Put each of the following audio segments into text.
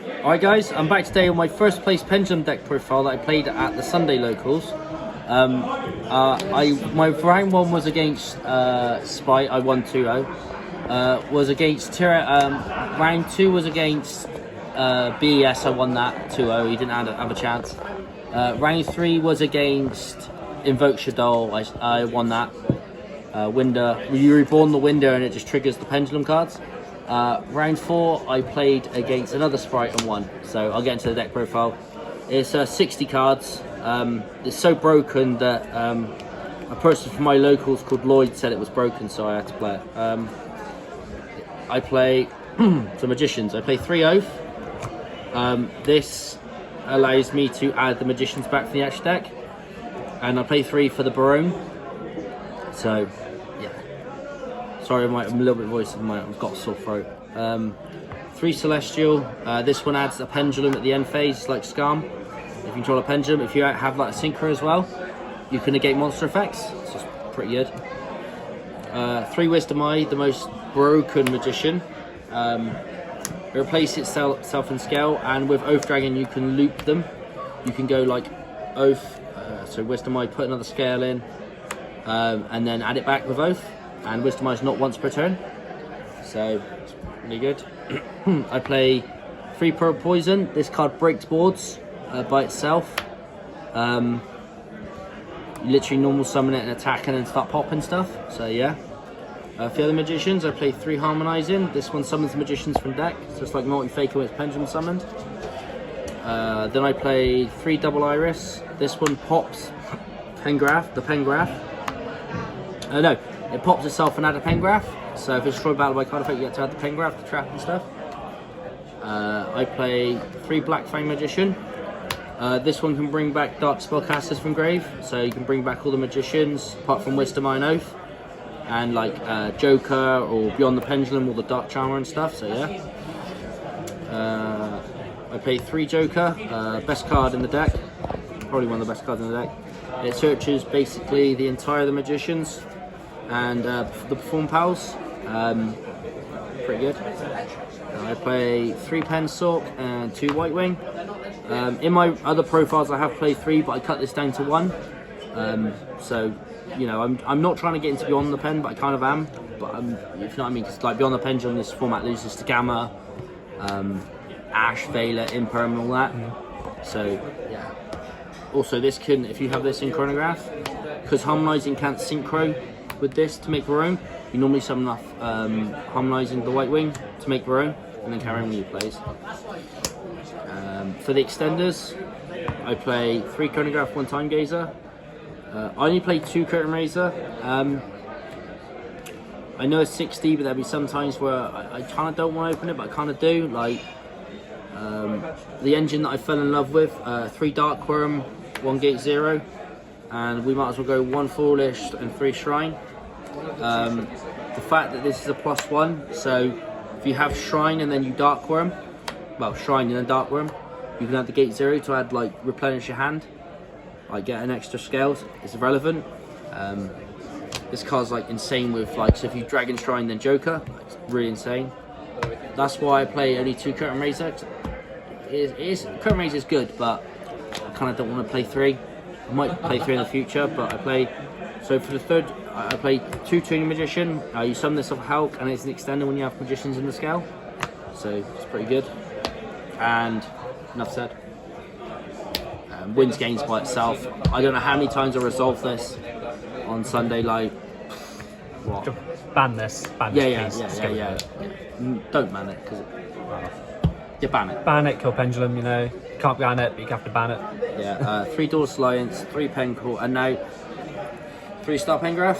Alright guys, I'm back today on my first place pendulum deck profile that I played at the Sunday locals. My round one was against Spite, I won 2-0. Was against round two was against BES, I won that 2-0, he didn't have a chance. Round three was against Invoke Shadol, I won that. Winder, you reborn the Winder and it just triggers the pendulum cards. Round four, I played against another Sprite and won. So I'll get into the deck profile. It's 60 cards. It's so broken that a person from my locals called Lloyd said it was broken, so I had to play it. I play the Magicians. I play 3 Oath. This allows me to add the Magicians back from the extra deck. And I play 3 for the Barone. So, yeah. Sorry, I'm a little bit voice of mine. I've got a sore throat. 3 Celestial. This one adds a pendulum at the end phase, like Scam. If you control a pendulum, if you have like a synchro as well, you can negate monster effects. It's just pretty good. 3 Wisdom Eye, the most broken magician. It replaces itself in scale, and with Oath Dragon, you can loop them. You can go like Oath, so Wisdom Eye, put another scale in, and then add it back with Oath. And Wisdom Eye is not once per turn, so it's really good. I play 3 Pearl Poison. This card breaks boards by itself. You literally normal summon it and attack and then start popping stuff, so yeah. For the other Magicians, I play 3 Harmonizing. This one summons the Magicians from deck, so it's like multi-faker when it's pendulum summoned. Then I play 3 Double Iris. This one pops the Pengraph. No, it pops itself and add a Pengraph. So if it's destroyed battle by card effect, you get to add the Pengraph, the trap and stuff. I play 3 Black Fang Magician. This one can bring back Dark Spellcasters from grave, so you can bring back all the Magicians apart from Wisdom Eye and Oath, and like Joker or Beyond the Pendulum, all the Dark Charmer and stuff. So yeah. I play 3 Joker, best card in the deck, probably one of the best cards in the deck. It searches basically the entire of the Magicians and the Perform Pals. Pretty good. I play 3 Penstalk and 2 White Wing. In my other profiles I have played 3, but I cut this down to 1. So, you know, I'm not trying to get into Beyond the Pen, but I kind of am. But if you know what I mean, because like Beyond the Pendulum, this format loses to Gamma, Ash, Vela, Imperm and all that. So, yeah. Also, this can, if you have this in Chronograph, because Harmonizing can't synchro with this to make your own, you normally summon off Harmonizing the White Wing to make your own, and then carry on with your plays. For the extenders, I play 3 Chronograph, 1 Time Gazer. I only play 2 Curtain Raiser. I know it's 60, but there'll be some times where I kind of don't want to open it, but I kind of do. Like the engine that I fell in love with, 3 Dark Worm, 1 Gate 0, and we might as well go 1 Foolish and 3 Shrine. The fact that this is a +1, so if you have Shrine and then you Dark Worm, well, Shrine and then Dark Worm, you can add the Gate 0 to add, like, replenish your hand, like get an extra scales. It's irrelevant. This card's like insane with, like, so if you Dragon Shrine then Joker, it's really insane. That's why I play only 2 Curtain Raiser. Curtain Raiser is good, but I kind of don't want to play 3. I might play 3 in the future, but I play. So for the third, I play 2 Tuning Magician. You summon this off Hulk, and it's an extender when you have Magicians in the scale. So it's pretty good. And enough said. Wins games by itself. I don't know how many times I resolved this on Sunday. Like, what? Ban this. Yeah. Don't ban it, because you ban it. Ban it, kill Pendulum, you know. You can't ban it, but you have to ban it. Yeah, 3 Doors Alliance, 3 Pencore, and now 3 Star Pengraph.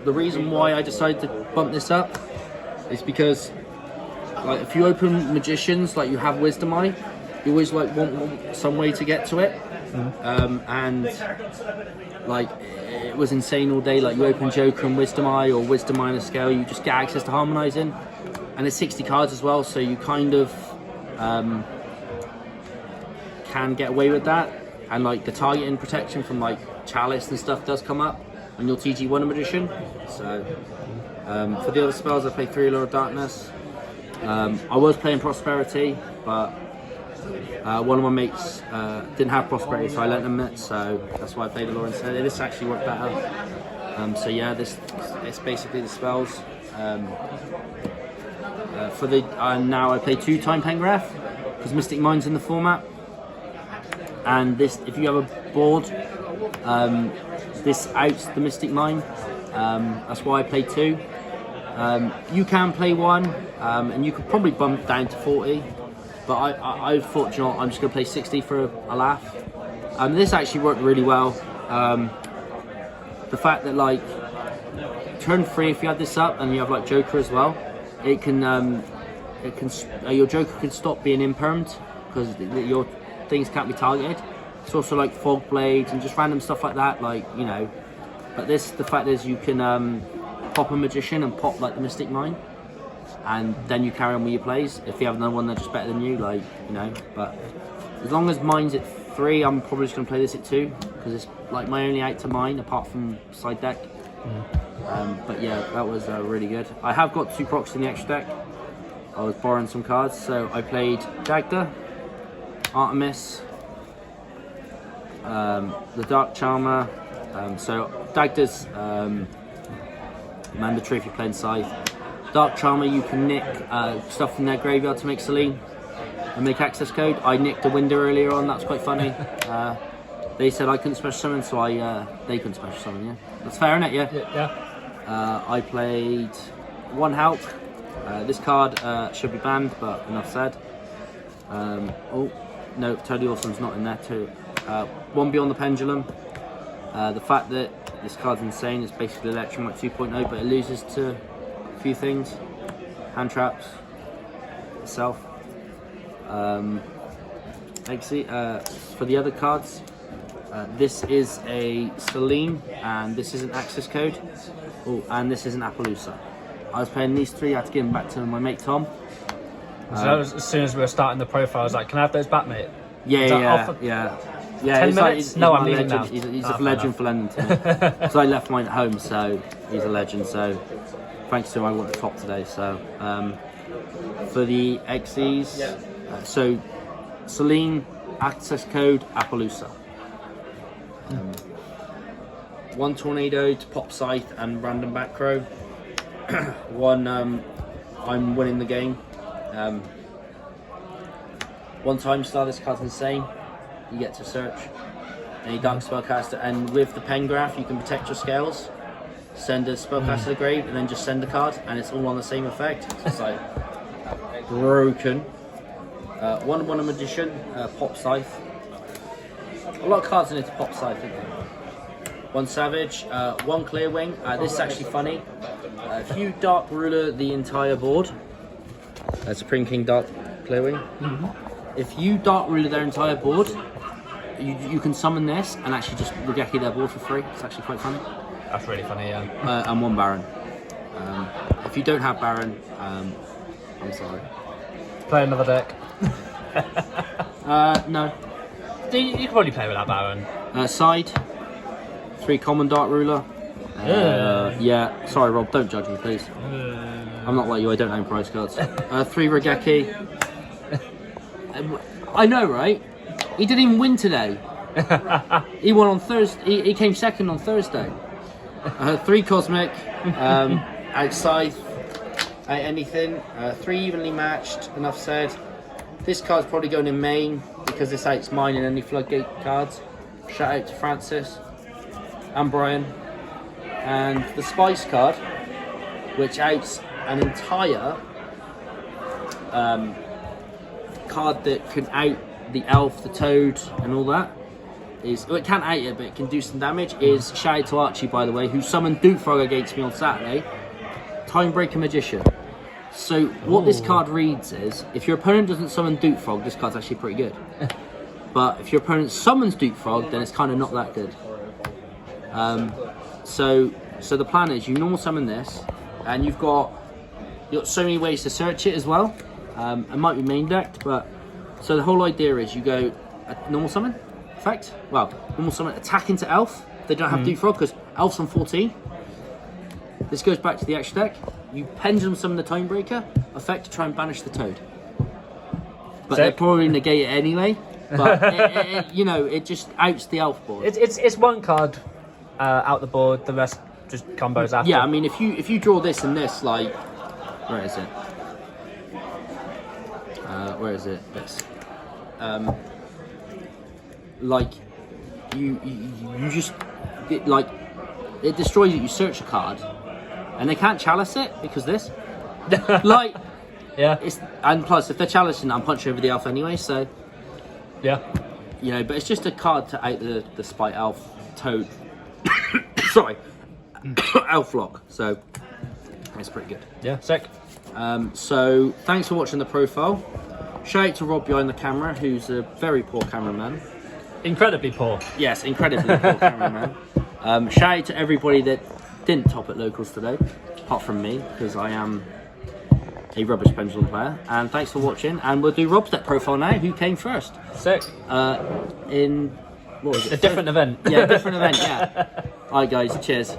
The reason why I decided to bump this up is because, like, if you open Magicians, like you have Wisdom Eye, you always like want some way to get to it. And like it was insane all day. Like you open Joker and Wisdom Eye, or Wisdom Eye and a scale, you just get access to Harmonizing, and it's 60 cards as well, so you kind of can get away with that. And like the targeting protection from like Chalice and stuff does come up, and you'll TG1 a Magician. So for the other spells, I play 3 Lord of Darkness. I was playing Prosperity, but one of my mates didn't have Prosperity, so I lent them it. So that's why I played Allure instead. This actually worked better. So yeah, it's basically the spells. For the now I play 2 Time Pengraph because Mystic Mind's in the format. And this, if you have a board, this outs the Mystic Mind. That's why I play 2. You can play 1, and you could probably bump down to 40. But I thought, you know, I'm just going to play 60 for a laugh. This actually worked really well. The fact that, like, turn 3, if you had this up and you have like Joker as well, it can your Joker can stop being impermed because your things can't be targeted. It's also like fog blades and just random stuff like that, like, you know. But the fact is you can pop a magician and pop like the Mystic Mine, and then you carry on with your plays. If you have another one that's just better than you, like, you know. But as long as mine's at 3, I'm probably just gonna play this at 2 because it's like my only out to mine apart from side deck. But yeah, that was really good. I have got 2 procs in the extra deck. I was borrowing some cards, so I played Dagda, Artemis, the Dark Charmer. So Dagda's mandatory if you're playing Scythe. Dark Charmer, you can nick stuff from their graveyard to make Celine and make access code. I nicked a window earlier on, that's quite funny. They said I couldn't special summon, so they couldn't special summon, yeah. That's fair, isn't it? Yeah. I played 1 help. This card should be banned, but enough said. Oh, no, Totally Awesome's not in there too. 1 Beyond the Pendulum. The fact that this card's insane, it's basically Electromite 2.0, but it loses to a few things. Hand traps, itself. For the other cards, this is a Celine, and this is an access code. Oh, and this is an Appaloosa. I was playing these 3, I had to give them back to my mate Tom. So as soon as we were starting the profile, I was like, can I have those back, mate? Yeah. 10 minutes? No, I'm leaving now. He's a legend for lending to me. Because I left mine at home, so he's a legend. So thanks to him, I got the top today. So for the XEs, so Celine, access code, Appaloosa. 1 Tornado to pop Scythe and random back row. 1, I'm winning the game. 1 Time Star, this card's insane. You get to search any Dark Spellcaster, and with the Pengraph you can protect your scales, send a Spellcaster to the grave, and then just send a card, and it's all on the same effect. It's like broken. 1 a Magician, pop Scythe. A lot of cards in it to pop Scythe, isn't there? 1 Savage, 1 Clear Wing. This is actually funny. If you Dark Ruler the entire board, Supreme King Dark Clear Wing. If you Dark Ruler their entire board, you can summon this and actually just Regeki their board for free. It's actually quite funny. That's really funny, yeah. And 1 Baron. If you don't have Baron, I'm sorry. Play another deck. No. You could probably play without Baron. Side, 3 Common Dark Ruler. Yeah, sorry Rob, don't judge me please. I'm not like you, I don't own prize cards. 3 Regeki. I know, right? He didn't even win today. He won on Thursday. He came second on Thursday. 3 Cosmic. Outside. Anything. 3 evenly matched. Enough said. This card's probably going in main because this outs mine and any floodgate cards. Shout out to Francis and Brian. And the Spice card, which outs an entire card that can out the elf, the toad, and all that. Well, it can't out it, but it can do some damage. Is shout out to Archie, by the way, who summoned Duke Frog against me on Saturday. Timebreaker Magician. So what this card reads is, if your opponent doesn't summon Duke Frog, this card's actually pretty good. But if your opponent summons Duke Frog, then it's kind of not that good. So the plan is you normal summon this, and you've got so many ways to search it as well. It might be main decked, but so the whole idea is you go normal summon effect. Well, normal summon attack into elf. They don't have Duke Frog because elf's on 14. This goes back to the extra deck. You pendulum summon the Timebreaker effect to try and banish the Toad. But they'll probably negate it anyway. But it just outs the elf board. It's one card out the board. The rest just combos after. Yeah, I mean, if you draw this and this, like, where is it? Where is it? This. Like, you just it destroys it. You search a card, and they can't chalice it because this. Like, yeah. And plus, if they're chalicing, I'm punching over the elf anyway. So. Yeah. But it's just a card to out the Spite Elf Toad. Sorry. Elf Lock. So, it's pretty good. Yeah, sick. So, thanks for watching the profile. Shout out to Rob behind the camera, who's a very poor cameraman. Incredibly poor. Yes, incredibly poor cameraman. Shout out to everybody that didn't top at locals today, apart from me, because I am a rubbish pendulum player. And thanks for watching, and we'll do Rob's deck profile now. Who came first? Sick. In what was it? A different event. Yeah, different event. Yeah. All right, guys. Cheers.